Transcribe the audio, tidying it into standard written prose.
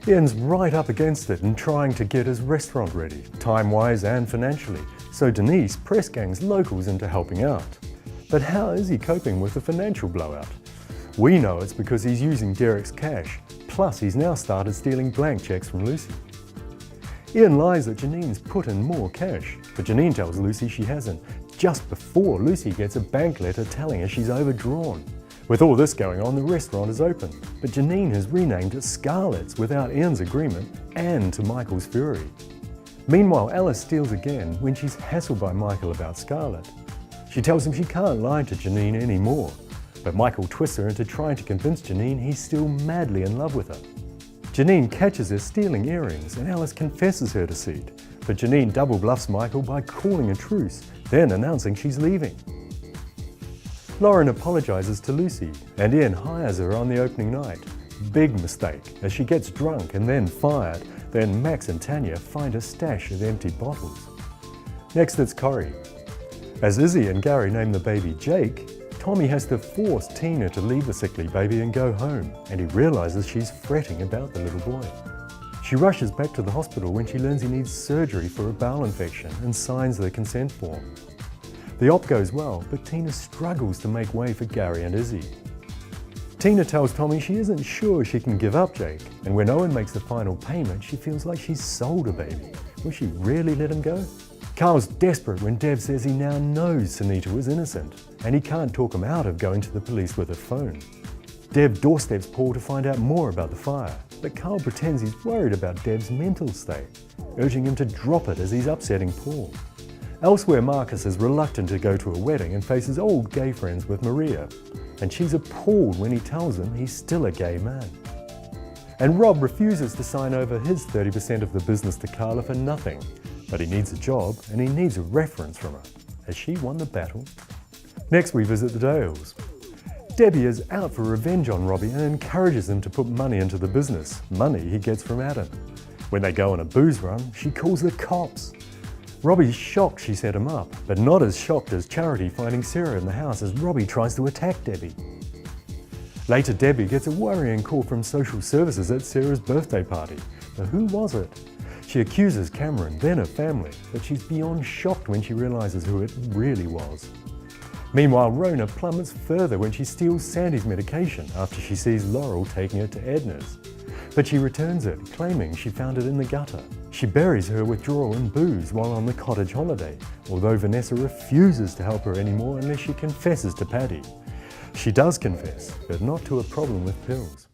Ian's right up against it and trying to get his restaurant ready, time-wise and financially, so Denise press gangs locals into helping out. But how is he coping with the financial blowout? We know it's because he's using Derek's cash, plus he's now started stealing blank checks from Lucy. Ian lies that Janine's put in more cash, but Janine tells Lucy she hasn't, just before Lucy gets a bank letter telling her she's overdrawn. With all this going on, the restaurant is open, but Janine has renamed it Scarlett's without Ian's agreement and to Michael's fury. Meanwhile, Alice steals again when she's hassled by Michael about Scarlett. She tells him she can't lie to Janine anymore, but Michael twists her into trying to convince Janine he's still madly in love with her. Janine catches her stealing earrings and Alice confesses her deceit, but Janine double bluffs Michael by calling a truce, then announcing she's leaving. Lauren apologises to Lucy and Ian hires her on the opening night. Big mistake, as she gets drunk and then fired. Then Max and Tanya find a stash of empty bottles. Next it's Corrie. As Izzy and Gary name the baby Jake, Tommy has to force Tina to leave the sickly baby and go home, and he realises she's fretting about the little boy. She rushes back to the hospital when she learns he needs surgery for a bowel infection and signs the consent form. The op goes well, but Tina struggles to make way for Gary and Izzy. Tina tells Tommy she isn't sure she can give up Jake, and when Owen makes the final payment, she feels like she's sold a baby. Will she really let him go? Carl's desperate when Deb says he now knows Sunita was innocent, and he can't talk him out of going to the police with a phone. Deb doorsteps Paul to find out more about the fire, but Carl pretends he's worried about Deb's mental state, urging him to drop it as he's upsetting Paul. Elsewhere, Marcus is reluctant to go to a wedding and faces old gay friends with Maria, and she's appalled when he tells them he's still a gay man. And Rob refuses to sign over his 30% of the business to Carla for nothing, but he needs a job and he needs a reference from her. Has she won the battle? Next we visit the Dales. Debbie is out for revenge on Robbie and encourages him to put money into the business, money he gets from Adam. When they go on a booze run, she calls the cops. Robbie's shocked she set him up, but not as shocked as Charity finding Sarah in the house as Robbie tries to attack Debbie. Later, Debbie gets a worrying call from social services at Sarah's birthday party. But who was it? She accuses Cameron, then her family, but she's beyond shocked when she realises who it really was. Meanwhile, Rona plummets further when she steals Sandy's medication after she sees Laurel taking it to Edna's. But she returns it, claiming she found it in the gutter. She buries her withdrawal in booze while on the cottage holiday, although Vanessa refuses to help her anymore unless she confesses to Paddy. She does confess, but not to a problem with pills.